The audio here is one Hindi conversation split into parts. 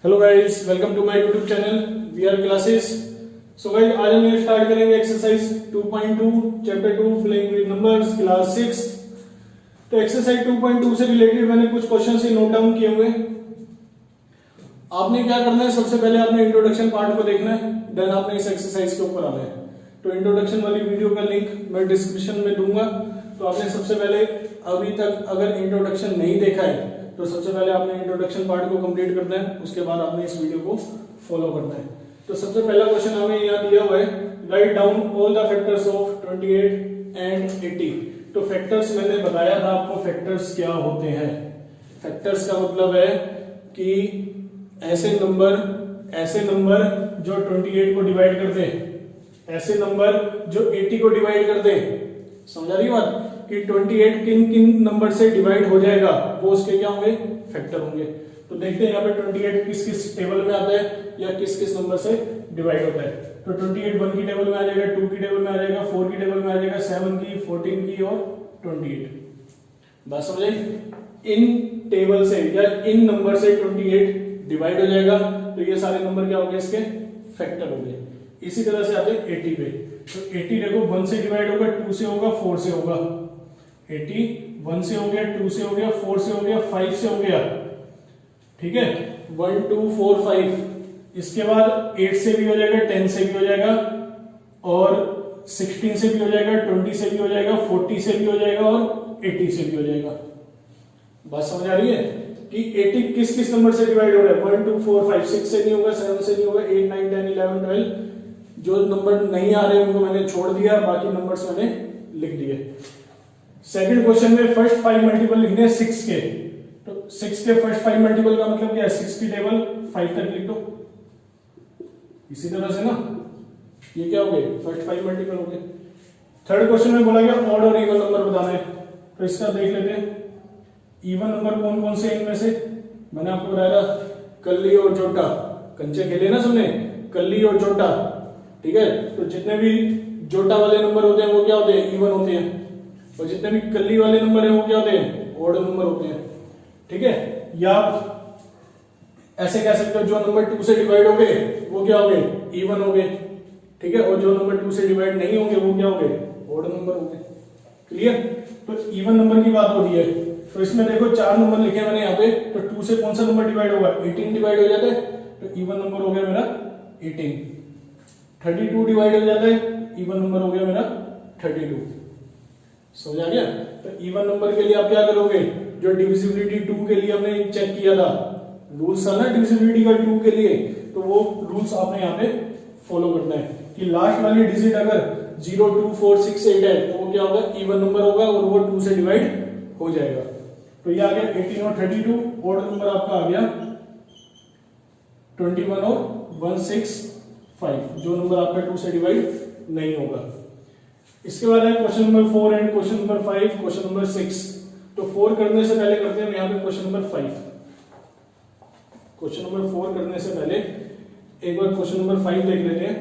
Hello guys, welcome to my YouTube channel we are classes. So guys, आज हम ये स्टार्ट करेंगे exercise 2.2 chapter 2 playing with numbers class 6। तो एक्सरसाइज 2.2 से रिलेटेड मैंने कुछ क्वेश्चन से नोट डाउन किए हुए। आपने क्या करना है, सबसे पहले आपने इंट्रोडक्शन पार्ट को देखना है, देन आपने इस एक्सरसाइज के ऊपर आना है। तो इंट्रोडक्शन वाली वीडियो का लिंक मैं डिस्क्रिप्शन में दूंगा। तो आपने सबसे पहले अभी तक अगर इंट्रोडक्शन नहीं देखा है तो सबसे पहले आपने इंट्रोडक्शन पार्ट को कंप्लीट करना है, उसके बाद आपने इस वीडियो को फॉलो करना है। तो सबसे पहला क्वेश्चन हमें यहाँ दिया हुआ है, write down all the factors of 28 and 80। तो फैक्टर्स मैंने बताया था आपको, फैक्टर्स क्या होते हैं। फैक्टर्स का मतलब है कि ऐसे नंबर जो 28 को डिवाइड कर दे, ऐसे नंबर जो 80 को डिवाइड कर दे। समझा रही बात कि 28 किन किन नंबर से डिवाइड हो जाएगा, वो उसके क्या होंगे, फैक्टर होंगे। तो देखते हैं यहाँ पे 28 किस किस टेबल में आता है या किस किस नंबर से डिवाइड होता है। तो 28 1 की टेबल में आ जाएगा, 2 की टेबल में आ जाएगा, 4 की टेबल में आ जाएगा, 7 की, 14 की और 28। बात समझे? इन टेबल से या इन नंबर से 28 डिवाइड हो जाएगा, तो ये सारे नंबर क्या हो गए, इसके फैक्टर हो गए। इसी तरह से आते हैं 80 पे। तो 80 देखो 1 से डिवाइड होगा, 2 से होगा, 4 से होगा। 80 1 से हो गया, 2 से हो गया, 4 से हो गया, 5 से हो गया। ठीक है, 1 2 4 5। इसके बाद 8 से भी हो जाएगा, 10 से भी हो जाएगा और 16 से भी हो जाएगा, 20 से भी हो जाएगा, 40 से भी हो जाएगा और 80 से भी हो जाएगा। बात समझ आ रही है कि 80 किस किस नंबर से डिवाइड हो रहा है। 1 2 4 5 6 से नहीं होगा, 7 से नहीं होगा, 8 9 10 11 12। जो नंबर नहीं आ रहे उनको मैंने छोड़ दिया, बाकी नंबर्स मैंने लिख दिए। सेकंड क्वेश्चन में फर्स्ट 5 मल्टीपल लिखने हैं 6 के। तो 6 के फर्स्ट 5 मल्टीपल का मतलब क्या है, 6 की टेबल 5 तक लिख दो। इसी तरह से ना, ये क्या हो गए, फर्स्ट 5 मल्टीपल हो गए। थर्ड क्वेश्चन में बोला गया ऑड और इवन नंबर बताना है। तो इसका देख लेते हैं, इवन नंबर कौन कौन से इनमें से। मैंने आपको बताया था कल्ली और चोटा, कंचे खेले ना सबने, कल्ली और चोटा। ठीक है, तो जितने भी जोटा वाले नंबर होते हैं वो क्या होते हैं, इवन होते हैं, और जितने भी कल्ली वाले नंबर हैं वो क्या होते हैं, ऑड नंबर होते हैं। ठीक है, या ऐसे कह सकते हो जो नंबर 2 से डिवाइड हो गए वो क्या हो गए, इवन हो गए। ठीक है, और जो नंबर 2 से डिवाइड नहीं होंगे वो क्या हो गए, ऑड नंबर हो गए। क्लियर? तो इवन नंबर की बात हो रही है। तो इसमें देखो 4 नंबर लिखे मैंने यहाँ पे। तो 2 से कौन सा नंबर डिवाइड होगा, 18 डिवाइड हो जाता है। तो इवन नंबर हो गया मेरा 18। 32 डिवाइड हो जाता है, इवन नंबर हो गया मेरा 32। समझ आ गया? तो इवन नंबर के लिए आप क्या करोगे, जो डिविजिबिलिटी 2 के लिए हमने चेक किया था, रूल्स है ना डिविजिबिलिटी का 2 के लिए, तो वो रूल्स आपने यहाँ पे फॉलो करना है कि लास्ट वाली डिजिट अगर 0 2 4 6 8 है तो वो क्या होगा, इवन नंबर होगा और वो 2 से डिवाइड हो जाएगा। तो ये आ गया 18 और 32। ऑड नंबर आपका आ गया 21 और 165, जो नंबर आपका 2 से डिवाइड नहीं होगा। इसके बाद है question number 4 and question number 5, question number 6। तो 4 करने से पहले करते हैं यहाँ पे क्वेश्चन नंबर 5। क्वेश्चन नंबर 4 करने से पहले एक बार क्वेश्चन नंबर 5 देख लेते हैं।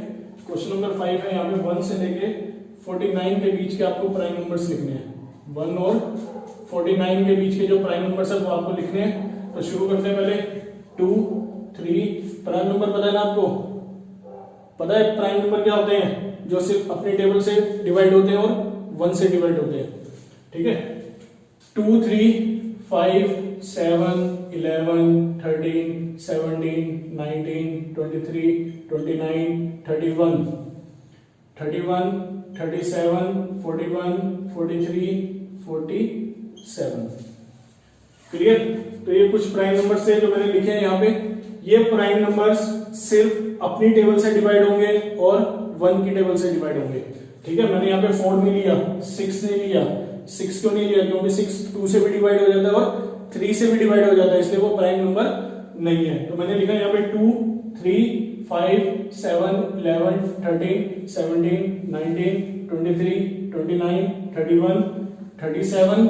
क्वेश्चन नंबर 5 है, यहाँ पे 1 से लेके 49 के बीच के आपको प्राइम नंबर्स लिखने हैं। 1 और 49 के बीच के जो प्राइम नंबर्स है वो आपको लिखने हैं। तो शुरू करते हैं पहले 2 3। प्राइम नंबर पता है ना आपको, पता है प्राइम नंबर क्या होते हैं, जो सिर्फ अपनी टेबल से डिवाइड होते हैं और 1 से डिवाइड होते हैं। ठीक है, 2 3 5 7 11 13 17 19 23 29 31 31 37 41 43 47। क्लियर? तो ये कुछ प्राइम नंबर्स थे जो मैंने लिखे हैं यहाँ पे। ये प्राइम नंबर्स सिर्फ अपनी टेबल से डिवाइड होंगे और 1 की टेबल से डिवाइड होंगे। ठीक है, मैंने यहाँ पे 4 नहीं लिया, 6 नहीं लिया। 6 क्यों नहीं लिया, क्योंकि 6 2 से भी डिवाइड हो जाता है और 3 से भी डिवाइड हो जाता है, इसलिए वो प्राइम नंबर नहीं है। तो मैंने लिखा यहाँ पे 2 3 5 7 11 13 17 19 23 29 31 37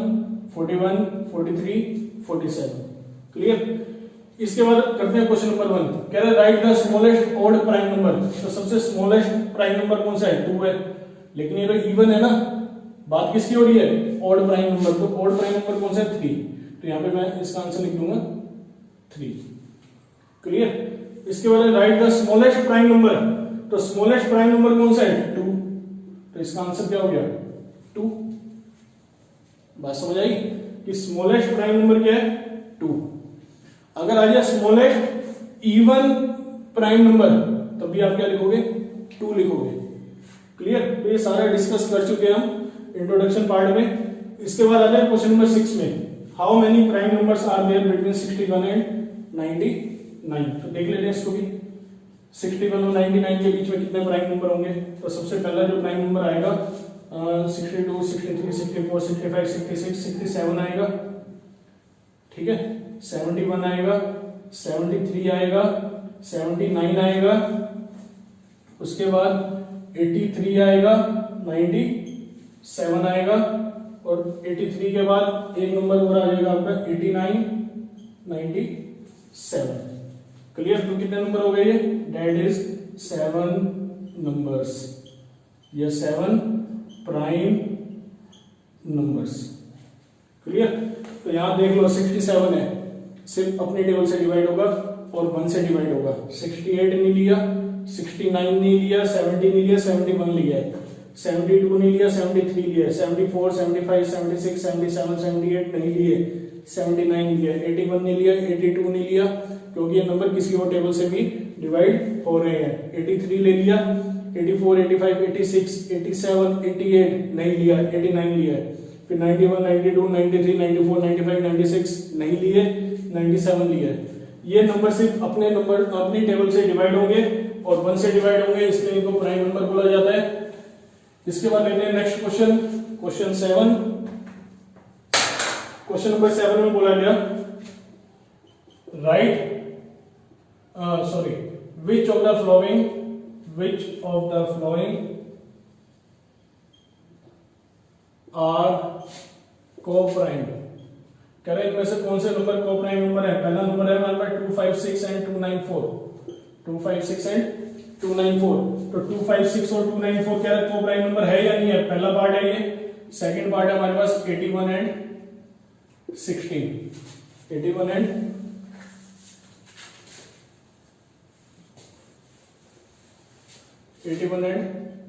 41 43 47। क्लियर? इसके बाद करते हैं क्वेश्चन नंबर 1। कह रहे right the smallest odd prime number. तो सबसे स्मॉलेस्ट प्राइम नंबर कौन सा है, 2 है, लेकिन ये तो इवन है ना। बात किसकी हो रही है, ऑड प्राइम नंबर। तो ऑड प्राइम नंबर कौन सा है, 3। तो यहाँ पे मैं इसका आंसर लिख दूंगा 3। क्लियर। इसके बाद right the smallest prime number, तो स्मॉलेस्ट प्राइम नंबर कौन सा है 2, तो इसका आंसर क्या हो गया 2। बात समझ आई कि स्मॉलेस्ट प्राइम नंबर क्या है 2। अगर आ जाए स्मॉलेस्ट इवन प्राइम नंबर तब भी आप क्या लिखोगे 2 लिखोगे। क्लियर। तो ये सारा डिस्कस कर चुके हैं हम इंट्रोडक्शन पार्ट में। इसके बाद आ जाए क्वेश्चन नंबर 6 में, how many prime numbers are there between 61 and 99। तो देख लेते हैं इसको भी, 61 और 99 के बीच में कितने प्राइम नंबर होंगे। तो सबसे पहला जो प्राइम नंबर आएगा 62, 63, 64, 65, 66, 67 आएगा। ठीक है, 71 आएगा, 73 आएगा, 79 आएगा, उसके बाद 83 आएगा, 97 आएगा, और 83 के बाद एक नंबर और आ जाएगा आपका 89, 97। क्लियर। तो कितने नंबर हो गए ये, दैट इज 7 नंबर्स, ये 7 प्राइम नंबर्स। क्लियर। तो यहां देख लो 67 है, सिर्फ अपने टेबल से डिवाइड होगा और 1 से डिवाइड होगा। 68 नहीं लिया, 69 नहीं लिया, 70 नहीं लिया, 71 लिया, 72 नहीं लिया, 73 लिया, 74, 75, 76, 77, 78 नहीं लिए, 79 लिया, 81 नहीं लिया, 82 नहीं लिया, क्योंकि ये नंबर किसी और टेबल से भी डिवाइड हो रहे हैं। 83 ले लिया, 84, 85, 86, 87, 88 नहीं लिया, 89 लिया, फिर 91, 92, 93, 94, 95, 96 नहीं लिए, 97 लिया। ये नंबर सिर्फ अपने नंबर अपनी टेबल से डिवाइड होंगे और 1 से डिवाइड होंगे, इसलिए इनको प्राइम नंबर बोला जाता है। इसके बाद लेते हैं next question, question 7। Question number 7 में बोला गया right which of the following are co-prime। कह रहे हैं इनमें से कौन से नंबर को-प्राइम नंबर है। पहला नंबर है हमारे पास 256 एंड 294, 256 एंड 294। तो 256 और 294 क्या है, को-प्राइम नंबर है या नहीं है, पहला पार्ट है ये। सेकंड पार्ट है हमारे पास 81 एंड 16, 81 एंड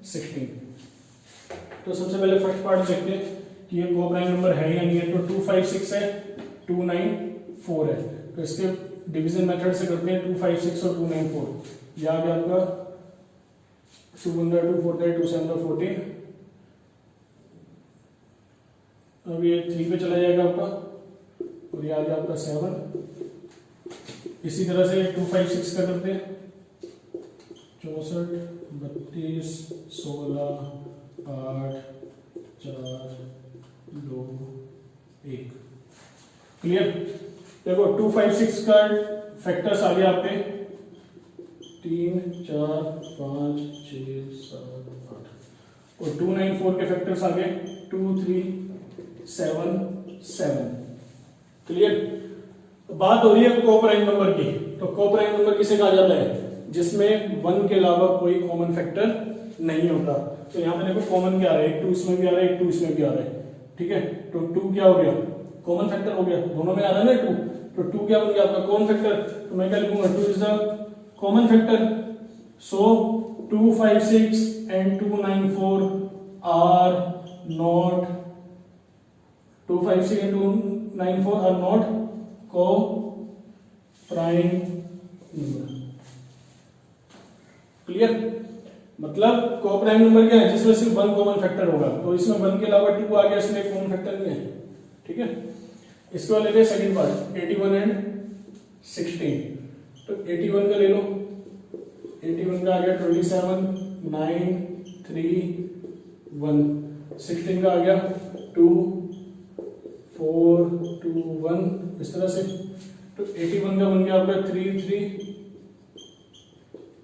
16। तो सबसे पहले फर्स्ट पार्ट देखते हैं कि ये को-प्राइम नंबर है या नहीं है। तो 256 है, 294 है, तो इसके डिवीजन मेथड से करते हैं 256 और 294। ये आ गया आपका 2 2 4 2 7 14। अब ये 3 पे चला जाएगा आपका, और ये आ गया आपका 7। इसी तरह से 256 का करते हैं 64, 32, 16, 8, 4, 2, 1। क्लियर। देखो 256 का फैक्टर्स आ गया आपके 3, 4, 5, 6, 7, 8, और 294 के फैक्टर्स आ गए 2, 3, 7, 7। क्लियर। बात हो रही है को-प्राइम नंबर की। तो को-प्राइम नंबर किसे कहा जाता है, जिसमें 1 के अलावा कोई कॉमन फैक्टर नहीं होता। तो यहाँ पे देखो कॉमन क्या आ रहा है, 1 2 इसमें भी आ रहा है, 1 2 इसमें भी आ रहा है। ठीक है, तो 2 क्या हो गया, कॉमन फैक्टर हो गया, दोनों में आ रहा है ना 2। तो 2 क्या बन गया आपका कॉमन फैक्टर। तो मैं क्या लिखूंगा, 2 is the common factor. So 256 and 294 are not 256 and 294 are not coprime number. Clear. मतलब को प्राइम नंबर क्या है, जिसमें सिर्फ 1 कॉमन फैक्टर होगा। तो इसमें 1 के अलावा 2 आ गया, इसलिए कॉमन फैक्टर नहीं है। ठीक है। इसके बाद लेते हैं सेकंड पार्ट 81 एंड 16। तो 81 का ले लो, 81 का आ गया 27, 9, 3, 1। 16 का आ गया 2, 4, 2, 1, इस तरह से। तो 81 का बन गया आपका 3, 3,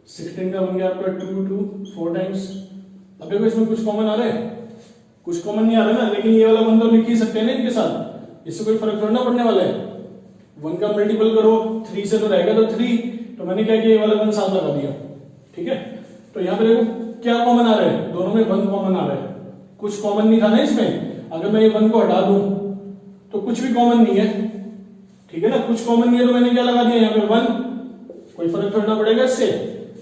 16 का बन गया आपका 2, 2, 4 टाइम्स। अब देखो इसमें कुछ कॉमन आ रहा है, कुछ कॉमन नहीं आ रहा ना, लेकिन ये वाला 1 तो लिख ही सकते हैं ना इनके साथ, इससे कोई फर्क थोड़ा ना पड़ने वाला है। 1 का मल्टीपल करो 3 से तो रहेगा, तो 3, तो मैंने क्या किया, ये वाला 1 साथ लगा दिया। ठीक है। तो यहाँ पे देखो क्या कॉमन आ रहा है, दोनों में 1 कॉमन आ रहा है, कुछ कॉमन नहीं था ना इसमें। अगर मैं ये 1 को हटा दूं तो कुछ भी कॉमन नहीं है। ठीक है ना, कुछ कॉमन नहीं है, तो मैंने क्या लगा दिया यहाँ पे 1, कोई फर्क थोड़ा पड़ेगा इससे।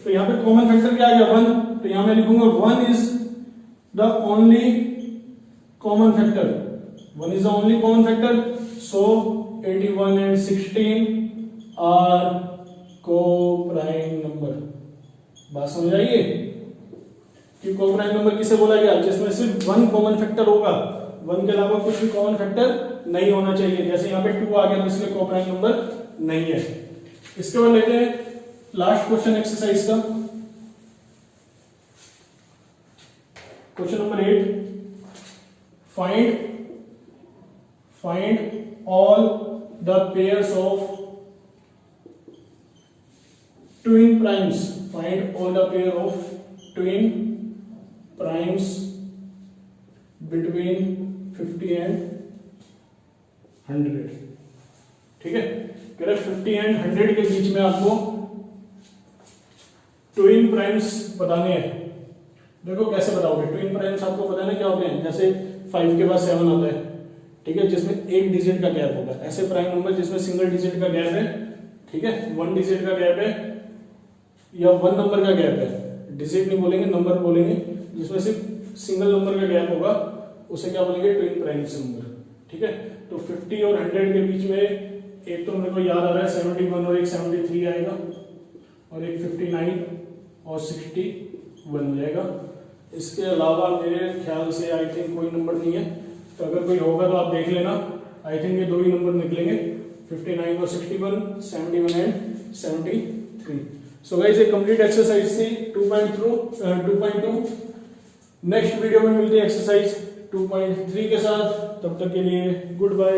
तो यहाँ पे कॉमन फैक्टर क्या आ गया 1, तो यहाँ मैं लिखूंगा 1 is the only common factor, 1 is the only common factor, so 81 and 16 are coprime number. बात समझ आइए कि को प्राइम नंबर किसे बोला गया, जिसमें सिर्फ 1 कॉमन फैक्टर होगा, 1 के अलावा कुछ भी कॉमन फैक्टर नहीं होना चाहिए। जैसे यहाँ पे 2 आ गया तो इसलिए को प्राइम नंबर नहीं है। इसके बाद लेते हैं लास्ट क्वेश्चन एक्सरसाइज का, question number 8, find all the pairs of twin primes, find all the pair of twin primes between 50 and 100। ठीक है, कह रहे 50 and 100 के बीच में आपको ट्विन प्राइम्स बताने हैं। देखो कैसे बताओगे, ट्विन प्राइम्स आपको पता है ना क्या होते हैं, जैसे 5 के बाद 7 आता है, ठीक है, जिसमें एक डिजिट का गैप होगा। ऐसे प्राइम नंबर जिसमें सिंगल डिजिट का गैप है, ठीक है, 1 डिजिट का गैप है या 1 नंबर का गैप है, डिजिट नहीं बोलेंगे नंबर बोलेंगे, जिसमें सिर्फ सिंगल नंबर का गैप होगा उसे क्या बोलेंगे, ट्विन प्राइम्स नंबर। ठीक है, तो 50 और 100 के बीच में एक तो मेरे को याद आ रहा है 71 और एक 73 आएगा, और एक 59 और 61 हो जाएगा। इसके अलावा मेरे ख्याल से आई थिंक कोई नंबर नहीं है, तो अगर कोई होगा तो आप देख लेना। आई थिंक ये 2 ही नंबर निकलेंगे, 59 और 61, 71 एंड 73। सो गाइस ये कंप्लीट एक्सरसाइज थी 2.2। नेक्स्ट वीडियो में मिलते हैं एक्सरसाइज 2.3 के साथ, तब तक के लिए गुड बाय।